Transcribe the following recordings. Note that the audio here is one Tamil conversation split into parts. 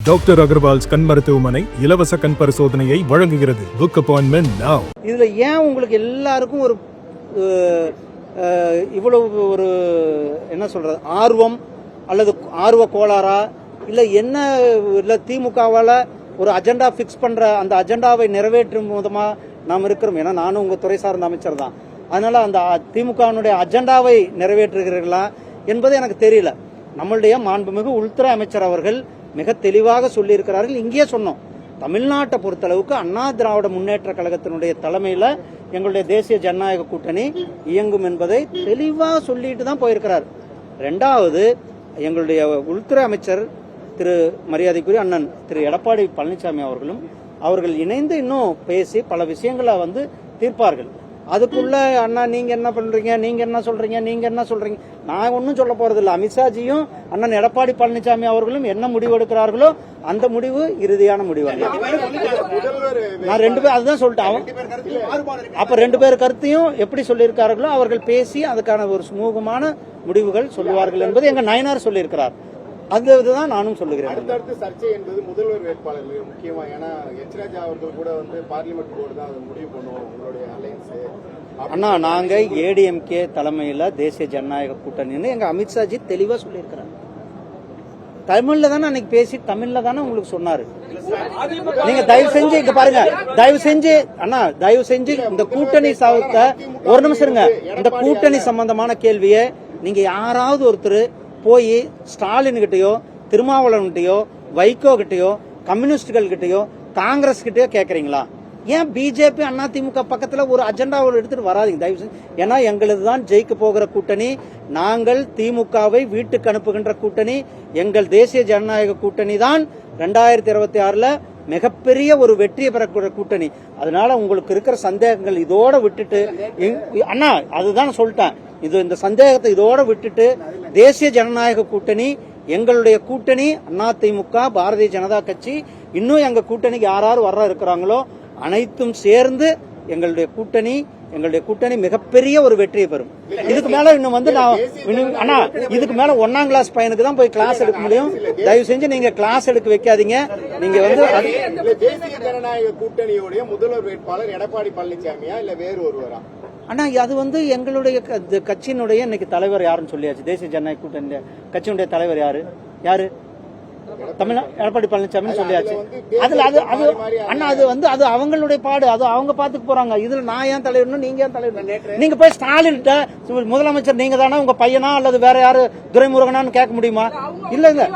டாக்டர் அகர்வால்ஸ் கண் மருத்துவமனை இலவச கண் பரிசோதனையை வழங்குகிறது. Book appointment now. இதுல ஏன் உங்களுக்கு எல்லாருக்கும் ஒரு இவ்வளவு ஒரு என்ன சொல்றது ஆர்வம் அல்லது ஆர்வ கோளாறா இல்ல என்ன இல்ல திமுகவால ஒரு அஜெண்டா பிக்ஸ் பண்ற அந்த அஜெண்டாவை நிறைவேற்றும் விதமா நாம் இருக்கிறோம். ஏன்னா நானும் உங்க துறை சார்ந்த அமைச்சர் தான். அதனால அந்த திமுகவினுடைய அஜெண்டாவை நிறைவேற்றுகிறீர்களா என்பது எனக்கு தெரியல. நம்மளுடைய மாண்புமிகு உள்துறை அமைச்சர் அவர்கள் மிக தெளிவாக சொல்லி இருக்கிறார்கள். இங்கேயே சொன்னோம், தமிழ்நாட்டை பொறுத்தளவுக்கு அண்ணா திராவிட முன்னேற்ற கழகத்தினுடைய தலைமையில எங்களுடைய தேசிய ஜனநாயக கூட்டணி இயங்கும் என்பதை தெளிவாக சொல்லிட்டு தான் போயிருக்கிறார். ரெண்டாவது, எங்களுடைய உள்துறை அமைச்சர் திரு மரியாதைக்குரிய அண்ணன் திரு எடப்பாடி பழனிசாமி அவர்கள் இணைந்து இன்னும் பேசி பல விஷயங்களை தீர்ப்பார்கள். அதுக்குள்ள அண்ணா நீங்க என்ன பண்றீங்க, நீங்க என்ன சொல்றீங்க, நான் ஒன்னும் சொல்ல போறது இல்ல. அமித்ஷாஜியும் அண்ணன் எடப்பாடி பழனிசாமி அவர்களும் என்ன முடிவு எடுக்கிறார்களோ அந்த முடிவு இறுதியான முடிவு. நான் ரெண்டு பேர் அதுதான் சொல்லிட்டேன். அப்ப ரெண்டு பேர் கருத்தையும் எப்படி சொல்லியிருக்கார்களோ அவர்கள் பேசி அதுக்கான ஒரு சுமூகமான முடிவுகள் சொல்லுவார்கள் என்பது எங்க நயனார் சொல்லியிருக்கிறார். அதுதான் நானும் சொல்லுகிறேன். அடுத்தடுத்து சர்ச்சை என்பது முதல்வர் வேட்பாளர்கள் முக்கியமா. ஏன்னா எச்ராஜா அவர்கள் கூட பார்லிமெண்ட் போர்டு தான் அதை முடிவு பண்ணுவோம் உங்களுடைய அலையன்ஸ். அண்ணா, நாங்க ஏடிஎம்கே தலைமையில தேசிய ஜனநாயக கூட்டணின்னு எங்க அமித்ஷாஜி தெளிவா சொல்லியிருக்கிறார். தமிழ்ல தானே அன்னைக்கு பேசி தமிழ்ல தானே உங்களுக்கு சொன்னாரு. நீங்க தயவு செஞ்சு இங்க பாருங்க, தயவு செஞ்சு இந்த கூட்டணி ஒரு நிமிஷம் இருங்க. இந்த கூட்டணி சம்பந்தமான கேள்வியை நீங்க யாராவது ஒருத்தர் போய் ஸ்டாலின் கிட்டயோ திருமாவளவன் கிட்டயோ வைகோ கிட்டயோ கம்யூனிஸ்டுகள் கிட்டயோ காங்கிரஸ் கிட்டயோ கேக்குறீங்களா? ஏன் பிஜேபி அதிமுக பக்கத்துல ஒரு அஜெண்டாவை எடுத்துட்டு வராதிங்க தயவு செஞ்சு. ஏன்னா எங்களது தான் ஜெயிக்க போகிற கூட்டணி. நாங்கள் திமுகவை வீட்டுக்கு அனுப்புகின்ற கூட்டணி. எங்கள் தேசிய ஜனநாயக கூட்டணி தான் 2026 மிகப்பெரிய ஒரு வெற்றியை பெறக்கூடிய கூட்டணி. அதனால உங்களுக்கு இருக்கிற சந்தேகங்கள் இதோட விட்டுட்டு அண்ணா அதுதான் சொல்லிட்டேன். இந்த சந்தேகத்தை இதோட விட்டுட்டு தேசிய ஜனநாயக கூட்டணி எங்களுடைய கூட்டணி. அதிமுக, பாரதிய ஜனதா கட்சி, இன்னும் எங்க கூட்டணிக்கு யாராரு வர்ற இருக்கிறாங்களோ அனைத்தும் சேர்ந்து எங்களுடைய கூட்டணி மிகப்பெரிய ஒரு வெற்றியை பெறும். இதுக்கு மேல அண்ணா இதுக்கு மேல 1ஆம் கிளாஸ் பையனுக்கு தான் போய் கிளாஸ் எடுக்க முடியும். தயவு செஞ்சு நீங்க கிளாஸ் எடுக்க வைக்காதீங்க. நீங்க தேசிய ஜனநாயக கூட்டணியுடைய முதல்வர் வேட்பாளர் எடப்பாடி பழனிசாமியா இல்ல வேறு ஒருவரா? ஆனா அது எங்களுடைய கட்சியினுடைய இன்னைக்கு தலைவர் யாருன்னு சொல்லியாச்சு. தேசிய ஜனநாயக கூட்டணி கட்சியினுடைய தலைவர் யாரு எடப்பாடி பழனிசாமி சொல்லியாச்சு. அதுல அது அவங்களுடைய பாடு, அது அவங்க பாத்துக்க போறாங்க. இதுல நான் ஏன் தலைவர்னு நீங்க ஏன் தலைவர்? நீங்க போய் ஸ்டாலின் முதலமைச்சர் நீங்க தானே உங்க பையனா அல்லது வேற யாரு துரைமுருகனான்னு கேட்க முடியுமா? இல்ல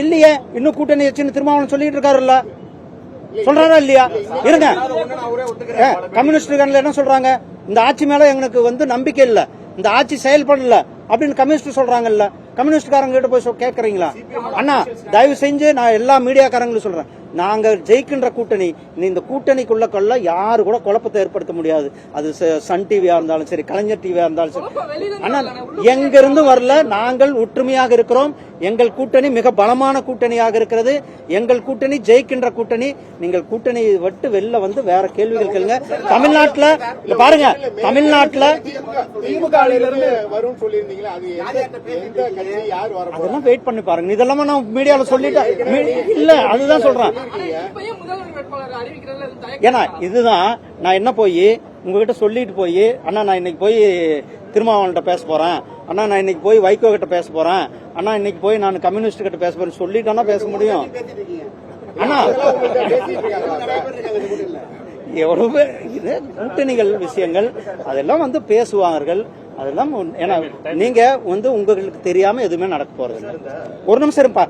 இல்லையே, இன்னும் கூட்டணி வச்சுன்னு திருமாவளவன் சொல்லிட்டு இருக்காருல்ல, சொல்றாரா இல்லையா? இருங்க, கம்யூனிஸ்ட் என்ன சொல்றாங்க? இந்த ஆட்சி மேல எங்களுக்கு நம்பிக்கை இல்ல, இந்த ஆட்சி செயல்படல அப்படின்னு கம்யூனிஸ்ட் சொல்றாங்கல்ல. கம்யூனிஸ்ட்காரங்க கிட்ட போய் கேக்குறீங்களா? அண்ணா தயவு செஞ்சு நான் எல்லா மீடியாக்காரங்களும் சொல்றேன், நாங்க ஜெயிக்கின்ற கூட்டணி. இந்த கூட்டணிக்குள்ள யாரு கூட குழப்பத்தை ஏற்படுத்த முடியாது. அது சன் டிவியா இருந்தாலும் சரி, கலைஞர் டிவியா இருந்தாலும் சரி. ஆனா எங்க இருந்து வரல, நாங்கள் ஒற்றுமையாக இருக்கிறோம். எங்கள் கூட்டணி மிக பலமான கூட்டணியாக இருக்கிறது. எங்கள் கூட்டணி ஜெயிக்கின்ற கூட்டணி. நீங்கள் கூட்டணியை விட்டு வெளில வேற கேள்விகள் கேளுங்க. தமிழ்நாட்டுல பாருங்க, தமிழ்நாட்டுல அதெல்லாம் வெயிட் பண்ணி பாருங்க. இதெல்லாம் நான் மீடியால சொல்லிட்டேன். இல்ல அதுதான் சொல்றேன். ஏன்னா இதுதான் நான் என்ன போய் உங்ககிட்ட சொல்லிட்டு போய், அண்ணா நான் இன்னைக்கு போய் திருமாவளவன்கிட்ட பேச போறேன், அண்ணா நான் இன்னைக்கு போய் வைகோ கிட்ட பேச போறேன், அண்ணா இன்னைக்கு போய் நான் கம்யூனிஸ்ட் கிட்ட பேச போறேன் சொல்லிட்டேன்னா பேச முடியும். அண்ணா எவ்வளவு இது கூட்டணிகள் விஷயங்கள் அதெல்லாம் பேசுவார்கள். அதெல்லாம் ஏன்னா நீங்க உங்களுக்கு தெரியாம எதுவுமே நடக்க போறது இல்லை. ஒரு நிமிஷம் இருப்பா,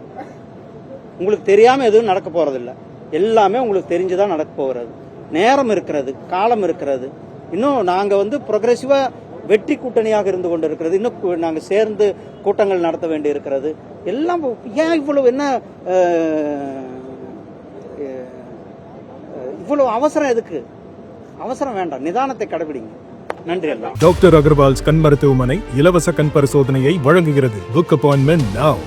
உங்களுக்கு தெரியாம எதுவும் நடக்க போறது இல்லை. எல்லாமே உங்களுக்கு தெரிஞ்சுதான் நடக்க போகிறது. நேரம் இருக்கிறது, காலம் இருக்கிறது. இன்னும் நாங்க ப்ரோக்ரெசிவா வெற்றி கூட்டணியாக இருந்து கொண்டு இருக்கிறது. இன்னும் நாங்க சேர்ந்து கூட்டங்கள் நடத்த வேண்டி இருக்கிறது. எல்லாம் ஏன் இவ்வளவு என்ன இவ்வளவு அவசரம்? எதுக்கு அவசரம்? வேண்டாம், நிதானத்தை கடைபிடிங்க. நன்றி. டாக்டர் அகர்வால்ஸ் கண் மருத்துவமனை இலவச கண் பரிசோதனையை வழங்குகிறது. Book appointment now.